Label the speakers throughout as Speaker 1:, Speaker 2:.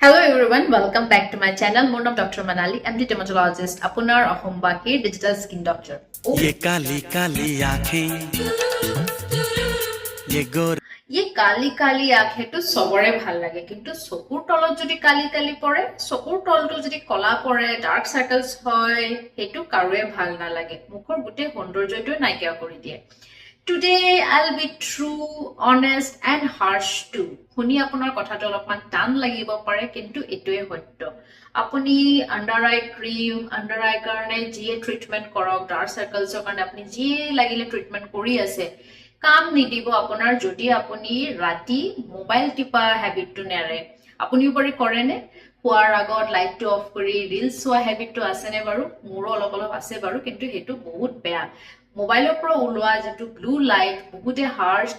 Speaker 1: Hello everyone, welcome back to my channel. My name is Dr. Manali, MD dermatologist, Apunar Ahombaki, digital skin doctor.
Speaker 2: ये काली काली आँखें ये गोर
Speaker 1: ये काली काली आँखेটো সবৰে ভাল লাগে কিন্তু চকুৰ তলত যদি কালি কালি পৰে চকুৰ তলটো যদি কলা পৰে ডাৰ্ক সাৰ্কেলস হয় হেতু কাৰোৱে ভাল নালাগে মুখৰ গোটেই সৌন্দৰ্যটো নাইকিয়া কৰি দিয়ে Today I'll be true, honest and harsh too. শুনি আপোনাৰ কথাটো অলপমান টান লাগিব পাৰে কিন্তু এটোৱে সত্য আপুনি আন্ডাৰ আই ক্ৰীম আন্ডাৰ আই কাৰণে যি ট্ৰিটমেন্ট কৰক ডাৰ্ক সাৰ্কেলছৰ কাৰণে আপুনি যি লাগিলে ট্ৰিটমেন্ট কৰি আছে কাম নিদিব আপোনাৰ যদি আপুনি ৰাতি মোবাইল টিপা হেবিটটো নেৰে আপুনিও পৰি কৰেনে শুৱাৰ আগত লাইটটো অফ কৰি ৰিলছ চোৱা হেবিটটো আছেনে বাৰু মোৰো অলপ অলপ আছে বাৰু কিন্তু হেতু বহুত বেয়া মোবাইলৰ পৰা ওলোৱা যেটো ব্লু লাইট বহুতে হাৰ্শ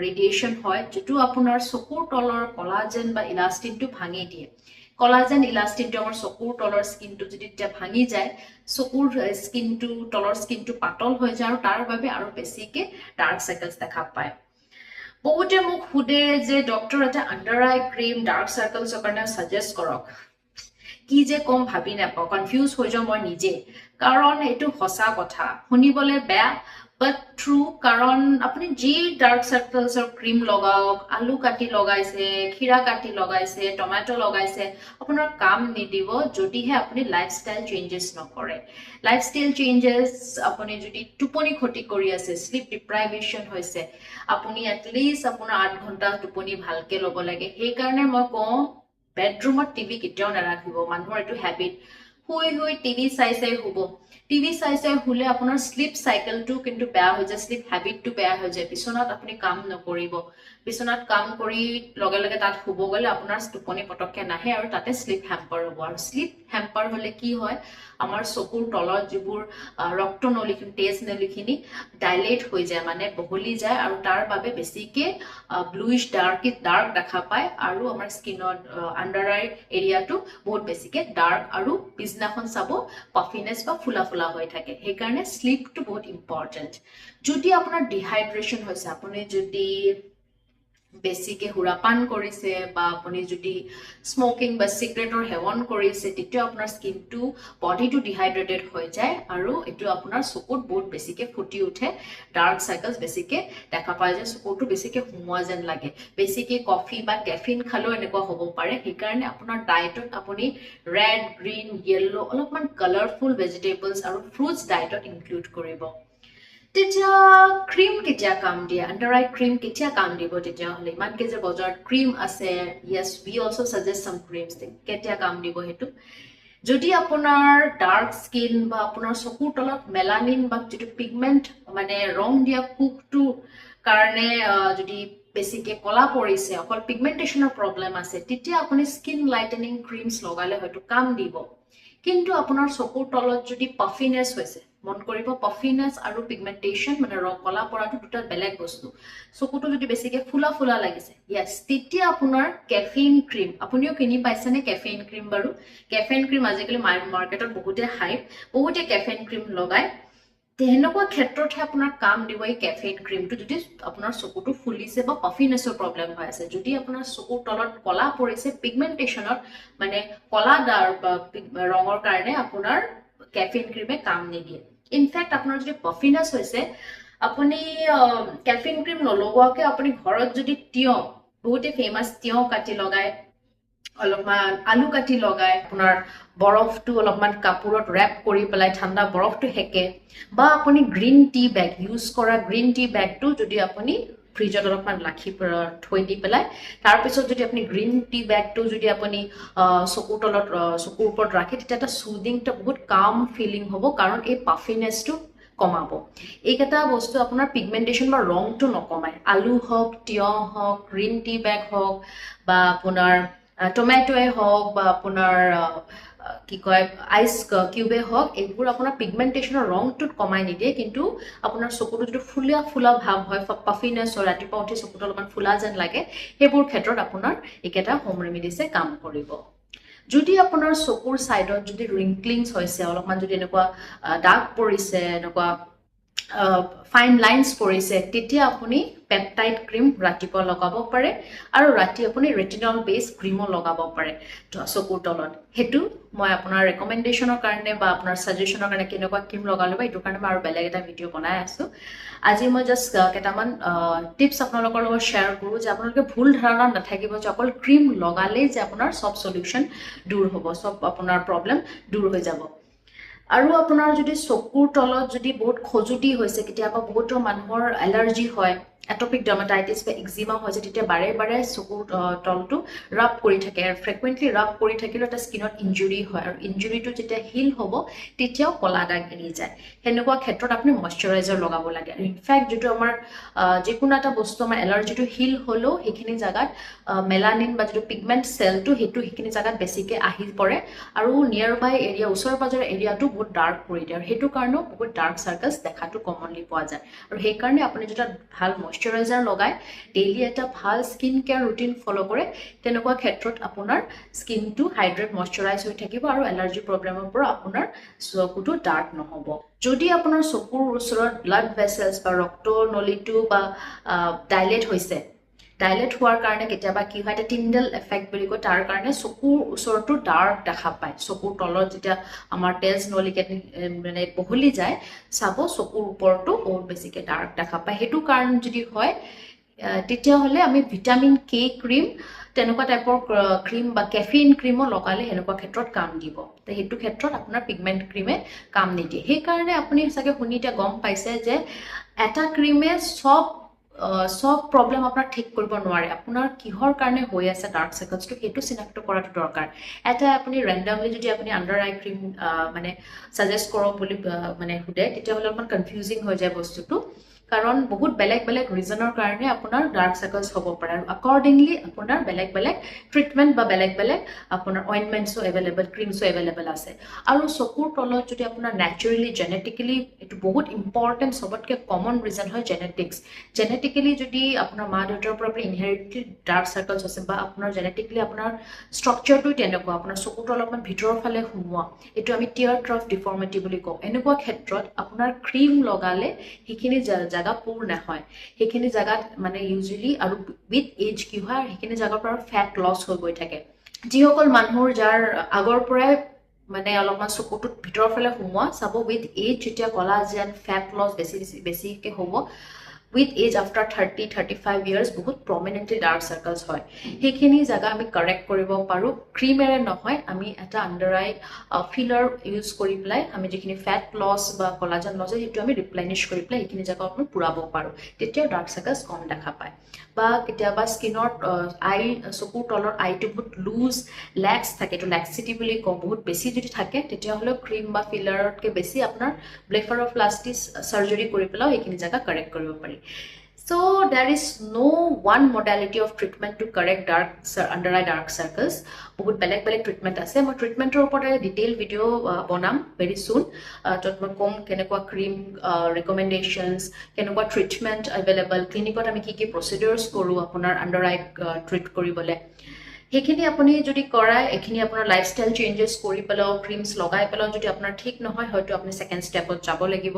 Speaker 1: ৰেডিয়েশন হয় যেটো আপোনাৰ চকুৰ তলৰ কোলাজেন বা ইলাষ্টিনটো ভাঙি দিয়ে কোলাজেন ইলাষ্টিনটো আমাৰ চকুৰ তলৰ স্কিনটো যদি ভাঙি যায় চকুৰ স্কিনটো তলৰ স্কিনটো পাতল হৈ যায় আৰু তাৰ বাবে আৰু বেছিকে ডাৰ্ক সাৰ্কেলস দেখা পায় বহুতে মোক খুদে যে ডক্টৰ এটা আন্ডাৰ আই ক্ৰীম ডাৰ্ক সাৰ্কেলছৰ কাৰণে সাজেষ্ট কৰক কি যে কম ভাবি নাপাওঁ কনফিউজ হৈ যাওঁ মই নিজে কাৰণ এটো হসা কথা শুনিবলে বেয়া but true কাৰণ আপুনি যি ডাৰ্ক সাৰ্কেলছৰ ক্ৰীম লগাওক আলু কাটি লগাইছে খিৰা কাটি লগাইছে টমেটো লগাইছে আপোনাৰ কাম নিদিব যদিহে আপুনি লাইফষ্টাইল চেঞ্জেছ নকৰে লাইফষ্টাইল চেঞ্জেছ আপুনি যদি টোপনি ক্ষতি কৰি আছে স্লিপ ডিপ্ৰাইভেশ্যন হৈছে আপুনি এটলিষ্ট আপোনাৰ 8 ঘণ্টা টোপনি ভালকে ল'ব লাগে সেই কাৰণে মই কওঁ বেডৰুমত টিভি কেতিয়াও নাৰাখিব মানুহৰ এটো হেবিট হুই হুই টিভি চাই হুব টিভি চাই হুলে আপোনাৰ স্লিপ সাইকেলটো কিন্তু বেয়া হৈ যায় স্লিপ হেবিটটো বেয়া হৈ যায় বিছনাত আপুনি কাম নকৰিব বিছনাত কাম কৰি লগে লগে তাত হুব গলে আপোনাৰ টোপনি পটককে নাহে আৰু তাতে স্লিপ হ্যাম্পাৰ হ'ব আৰু স্লিপ হ্যাম্পাৰ হলে কি হয় আমাৰ চকুৰ তলত যিবোৰ ৰক্তনলীখিনি তেজ নলীখিনি ডাইলেট হৈ যায় মানে বহলি যায় আৰু তাৰ বাবে বেছিকে ব্লুইশ ডাৰ্ক দেখা পায় আৰু আমাৰ স্কিনত আন্ডাৰ আই এৰিয়াটো বহুত বেছিকে ডাৰ্ক আৰু পিছনাখন চাব পাফিনেস বা ফুলা ফুলা হৈ থাকে সেই কাৰণে স্লিপটো বহুত ইম্পৰ্টেন্ট যদি আপোনাৰ ডিহাইড্ৰেচন হৈছে আপুনি যদি বেছিকে হুৰাপান কৰিছে বা আপুনি যদি স্মোকিং বা সিগাৰেটৰ সেৱন কৰিছে তেতিয়া আপোনাৰ স্কিনটো বডিটো ডিহাইড্ৰেটেড হৈ যায় আৰু এটো আপোনাৰ চকুত বহুত বেছিকে ফুটি উঠে ডাৰ্ক সাৰ্কেলস বেছিকে দেখা পায় যে চকুটো বেছিকে হুমুৱা যেন লাগে বেছিকে কফি বা কেফিন খালেও এনেকুৱা হ'ব পাৰে সেই কাৰণে আপোনাৰ ডায়েটত আপুনি ৰেড গ্ৰীন ইয়েলো অলপমান কালাৰফুল ভেজিটেবলছ আৰু ফ্ৰুটছ ডায়েটত ইনক্লুড কৰিব তেতিয়া ক্ৰীম কেতিয়া কাম দিয়ে আন্ডাৰ আই ক্ৰীম কেতিয়া কাম দিব তেতিয়া হলে ইমান কে যে বজাৰত ক্ৰীম আছে yes we also suggest some creams কেতিয়া কাম দিব হেতু যদি আপোনাৰ ডাৰ্ক স্কিন বা আপোনাৰ চকুৰ তলত মেলানিন বা যেটো পিগমেন্ট মানে ৰং দিয়া কোকটো কাৰণে যদি বেছিকে কলা পৰিছে অকল পিগমেন্টেশনৰ প্ৰবলেম আছে তেতিয়া আপুনি স্কিন লাইটেনিং ক্ৰীমছ লগালে হয়তো কাম দিব কিন্তু আপোনাৰ চকুৰ তলত যদি পাফিনেস হৈছে মন কৰিব পাফিনেস আৰু পিগমেন্টেশন মানে কলা পৰাটো দুটা বেলেগ বস্তু চকুটো যদি বেছিকে ফুলা ফুলা লাগিছে yes তেতিয়া আপোনাৰ কেফেইন ক্ৰীম আপুনিও কিনি পাইছেনে কেফেইন ক্ৰীম বাৰু কেফেইন ক্ৰীম আজিকালি মাৰ্কেটত বহুতে হাইপ বহুতে কেফেইন ক্ৰীম লগায় তেনেকুৱা ক্ষেত্ৰতহে আপোনাৰ কাম দিব এই কেফেইন ক্ৰীমটো যদি আপোনাৰ চকুটো ফুলিছে বা পাফিনেছৰ প্ৰবলেম হৈ আছে যদি আপোনাৰ চকুৰ তলত কলা পৰিছে পিগমেন্টেশনত মানে কলা ৰঙৰ কাৰণে আপোনাৰ কেফেইন ক্ৰীমে কাম নিদিয়ে ইনফেক্ট আপোনাৰ যদি পাফিনেছ হৈছে আপুনি কেফেইন ক্ৰীম নলগোৱাকে আপুনি ঘৰত যদি তিয়হ বহুতে ফেমাস তিয়হ কাটি লগায় অলপমান আলু কাটি লগায় আপোনাৰ বৰফটো অলপমান কাপোৰত ৰেপ কৰি পেলাই ঠাণ্ডা বৰফটো হেকে বা আপুনি গ্ৰীণ টি বেগ ইউজ কৰা গ্ৰীণ টি বেগটো যদি আপুনি ফ্ৰিজত অলপমান ৰাখি থৈ দি পেলাই তাৰ পিছত যদি আপুনি গ্ৰীণ টি বেগটো যদি আপুনি চকুৰ তলত চকুৰ ওপৰত ৰাখে তেতিয়া এটা সুদিংটা বহুত কাম ফিলিং হ'ব কাৰণ এই পাফিনেছটো কমাব এইকেইটা বস্তু আপোনাৰ পিগমেন্টেশন বা ৰংটো নকমায় আলু হওক তিয়হ হওক গ্ৰীণ টি বেগ হওক বা আপোনাৰ টমেটোৱে হওক বা আপোনাৰ কি কয় আইচ কিউবে হওক এইবোৰ আপোনাৰ পিগমেন্টেশনৰ ৰংটো কমাই নিদিয়ে কিন্তু আপোনাৰ চকুটো যদি ফুলা ফুলা ভাব হয় পাফিনেছ হয় ৰাতিপুৱা উঠি চকুটো অলপমান ফুলা যেন লাগে সেইবোৰ ক্ষেত্ৰত আপোনাৰ এইকেইটা হোম ৰেমেডিছে কাম কৰিব যদি আপোনাৰ চকুৰ সাইডত যদি ৰিংকলিংছ হৈছে অলপমান যদি এনেকুৱা দাগ পৰিছে এনেকুৱা ফাইন লাইনছ পৰিছে তেতিয়া আপুনি পেপটাইড ক্ৰীম ৰাতিপুৱা লগাব পাৰে আৰু ৰাতি আপুনি ৰেটিনল বেছ ক্ৰীমো লগাব পাৰে চকুৰ তলত সেইটো মই আপোনাৰ ৰেকমেণ্ডেশ্যনৰ কাৰণে বা আপোনাৰ ছাজেশ্যনৰ কাৰণে কেনেকুৱা ক্ৰীম লগালে বা এইটোৰ কাৰণে মই আৰু বেলেগ এটা ভিডিঅ' বনাই আছোঁ আজি মই জাষ্ট কেইটামান টিপছ আপোনালোকৰ লগত শ্বেয়াৰ কৰোঁ যে আপোনালোকে ভুল ধাৰণা নাথাকিব যে অকল ক্ৰীম লগালেই যে আপোনাৰ চব চলিউশ্যন দূৰ হ'ব চব আপোনাৰ প্ৰব্লেম দূৰ হৈ যাব আৰু আপোনাৰ যদি চকুৰ তলত যদি বহুত খজুতি হৈছে কেতিয়াবা বহুতো মানুহৰ এলাৰ্জি হয় এটপিক ডাৰ্মাটাইটিছ বা এক্সিমা হৈছে তেতিয়া বাৰে বাৰে চকুৰ তলটো ৰাব কৰি থাকে আৰু ফ্ৰিকুৱেণ্টলি ৰাব কৰি থাকিলেও এটা স্কিনত ইঞ্জুৰি হয় আৰু ইঞ্জুৰিটো যেতিয়া হিল হ'ব তেতিয়াও কলা দাগ এৰি যায় সেনেকুৱা ক্ষেত্ৰত আপুনি মইশ্চাৰাইজাৰ লগাব লাগে আৰু ইনফেক্ট যিটো আমাৰ যিকোনো এটা বস্তু আমাৰ এলাৰ্জিটো হিল হ'লেও সেইখিনি জেগাত মেলানিন বা যিটো পিগমেণ্ট চেলটো সেইখিনি জেগাত বেছিকৈ আহি পৰে আৰু নিয়াৰ বাই এৰিয়া ওচৰে পাজৰে এৰিয়াটো বহুত ডাৰ্ক কৰি দিয়ে আৰু সেইটো কাৰণেও বহুত ডাৰ্ক চাৰ্কলছ দেখাটো কমনলি পোৱা যায় আৰু সেইকাৰণে আপুনি যেতিয়া ভাল মইশ্চাৰাইজাৰ লগাই ডেইলি এটা ভাল স্কিন কেয়াৰ ৰুটিন ফ'ল' কৰে তেনেকুৱা ক্ষেত্ৰত আপোনাৰ স্কিনটো হাইড্ৰেট মইশ্চাৰাইজ হৈ থাকিব আৰু এলাৰ্জি প্ৰব্লেমৰ পৰা আপোনাৰ চকুটো ডাৰ্ক নহ'ব যদি আপোনাৰ চকুৰ ওচৰত ব্লাড ভেচেলছ বা ৰক্তনলীটো বা ডাইলেট হৈছে ডাইলেট হোৱাৰ কাৰণে কেতিয়াবা কি হয় এটা টিণ্ডেল এফেক্ট বুলি কয় তাৰ কাৰণে চকুৰ ওচৰতো ডাৰ্ক দেখা পায় চকুৰ তলত যেতিয়া আমাৰ তেজ নলীকেইটা মানে বহলি যায় চাব চকুৰ ওপৰতো বহুত বেছিকৈ ডাৰ্ক দেখা পায় সেইটো কাৰণ যদি হয় তেতিয়াহ'লে আমি ভিটামিন কে ক্ৰীম তেনেকুৱা টাইপৰ ক্ৰীম বা কেফিন ক্ৰীমো লগালে সেনেকুৱা ক্ষেত্ৰত কাম দিব তো সেইটো ক্ষেত্ৰত আপোনাৰ পিগমেণ্ট ক্ৰীমে কাম নিদিয়ে সেইকাৰণে আপুনি চাগে শুনি এতিয়া গম পাইছে যে এটা ক্ৰীমে চব প্ৰব্লেম আপোনাৰ ঠিক কৰিব নোৱাৰে আপোনাৰ কিহৰ কাৰণে হৈ আছে ডাৰ্ক চাৰ্কলছটো সেইটো চিনাক্ত কৰাটো দৰকাৰ এটা আপুনি ৰেণ্ডমলি যদি আপুনি আণ্ডাৰ আই ক্ৰীম মানে ছাজেষ্ট কৰক বুলি মানে সোধে তেতিয়াহ'লে অলপমান কনফিউজিং হৈ যায় বস্তুটো কাৰণ বহুত বেলেগ বেলেগ ৰিজনৰ কাৰণে আপোনাৰ ডাৰ্ক চাৰ্কলছ হ'ব পাৰে আৰু আকৰ্ডিংলি আপোনাৰ বেলেগ বেলেগ ট্ৰিটমেণ্ট বা বেলেগ বেলেগ আপোনাৰ অইনমেণ্টছো এভেইলেবল ক্ৰীমছো এভেইলেবল আছে আৰু চকুৰ তলত যদি আপোনাৰ নেচাৰেলি জেনেটিকেলি এইটো বহুত ইম্পৰ্টেণ্ট চবতকৈ কমন ৰিজন হয় জেনেটিকেলি যদি আপোনাৰ মা দেউতাৰ পৰা আপুনি ইনহেৰিটেড ডাৰ্ক চাৰ্কলছ আছে বা আপোনাৰ জেনেটিকেলি আপোনাৰ ষ্ট্ৰাকচাৰটো তেনেকুৱা আপোনাৰ চকুটো অলপমান ভিতৰৰ ফালে সোমোৱা এইটো আমি টিয়াৰ ট্ৰাফ ডিফৰ্মিটি বুলি কওঁ এনেকুৱা ক্ষেত্ৰত আপোনাৰ ক্ৰীম লগালে সেইখিনি জাগা পূৰ নহয় সেইখিনি জাগাত মানে ইউজুৱেলি আৰু উইথ এজ কি হয় সেইখিনি জাগাৰ পৰা ফেট লছ হৈ গৈ থাকে যিসকল মানুহৰ যাৰ আগৰ পৰাই মানে অলপমান চকুটোত ভিতৰৰ ফালে সোমোৱা চাব উইথ এজ যেতিয়া কলাজেন ফেট লছ বেছিকৈ হ'ব উইথ এজ আফটাৰ 30-35 years বহুত প্ৰমিনেণ্টলি ডাৰ্ক চাৰ্কলছ হয় সেইখিনি জাগা আমি কাৰেক্ট কৰিব পাৰোঁ ক্ৰীমেৰে নহয় আমি এটা আণ্ডাৰ আই ফিলাৰ ইউজ কৰি পেলাই আমি যিখিনি ফেট লছ বা কলাজেন লছ হয় সেইটো আমি ৰিপ্লেনিছ কৰি পেলাই সেইখিনি জাগা আমি পূৰাব পাৰোঁ তেতিয়াও ডাৰ্ক চাৰ্কলছ কম দেখা পায় বা কেতিয়াবা স্কিনৰ চকুৰ তলৰ আইটো বহুত লুজ লেক্স থাকে এইটো লেক্সিটি বুলি কওঁ বহুত বেছি যদি থাকে তেতিয়াহ'লেও ক্ৰীম বা ফিলাৰতকৈ বেছি আপোনাৰ ব্লেফাৰপ্লাষ্টি চাৰ্জাৰী কৰি পেলাইও সেইখিনি জাগা কাৰেক্ট কৰিব পাৰি So there is no one modality of treatment to correct under eye dark circles. বহুত বেলেগ বেলেগ ট্ৰিটমেণ্ট আছে মই ট্ৰিটমেণ্টৰ ওপৰত ডিটেইল ভিডিঅ' বনাম ভেৰি চুন য'ত মই ক'ম কেনেকুৱা ক্ৰীম ৰেকমেণ্ডেশ্যনছ কেনেকুৱা ট্ৰিটমেণ্ট এভেইলেবল ক্লিনিকত আমি কি কি প্ৰচিডিউৰ্ছ কৰোঁ আপোনাৰ আণ্ডাৰ আই ট্ৰিট কৰিবলৈ সেইখিনি আপুনি যদি কৰাই এইখিনি আপোনাৰ লাইফষ্টাইল চেঞ্জেছ কৰি পেলাও ক্ৰীমছ লগাই পেলাও যদি আপোনাৰ ঠিক নহয় হয়তো আপুনি ছেকেণ্ড ষ্টেপত যাব লাগিব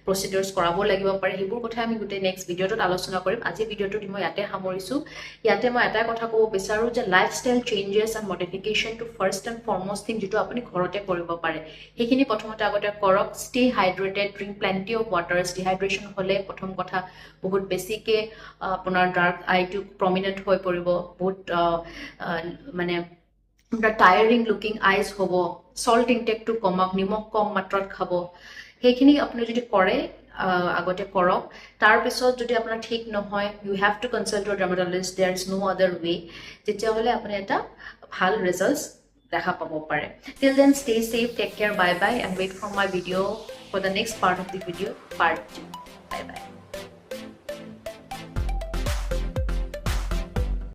Speaker 1: প্ৰচিডিউৰ্ছ কৰাব লাগিব পাৰে সেইবোৰ কথা আমি গোটেই নেক্সট ভিডিঅ'টোত আলোচনা কৰিম আজি ভিডিঅ'টোত মই ইয়াতে সামৰিছোঁ ইয়াতে মই এটাই কথা ক'ব বিচাৰোঁ যে লাইফষ্টাইল চেঞ্জেছ এণ্ড মডিফিকেশ্যনটো ফাৰ্ষ্ট এণ্ড ফৰমষ্ট থিং যিটো আপুনি ঘৰতে কৰিব পাৰে সেইখিনি প্ৰথমতে আগতে কৰক stay hydrated drink plenty of waters dehydration হ'লে প্ৰথম কথা বহুত বেছিকৈ আপোনাৰ ডাৰ্ক আইটো প্ৰমিনেণ্ট হৈ পৰিব বহুত মানে আপোনাৰ টায়াৰিং লুকিং আইজ হ'ব চল্ট ইনটেকটো কমাওক নিমখ কম মাত্ৰাত খাব সেইখিনি আপুনি যদি কৰে আগতে কৰক তাৰপিছত যদি আপোনাৰ ঠিক নহয় you have to consult your dermatologist there is no' other way তেতিয়াহ'লে আপুনি এটা ভাল ৰিজাল্টছ দেখা পাব পাৰে till then stay safe take care bye bye and wait for my video' for the next part of the video' part 2 bye by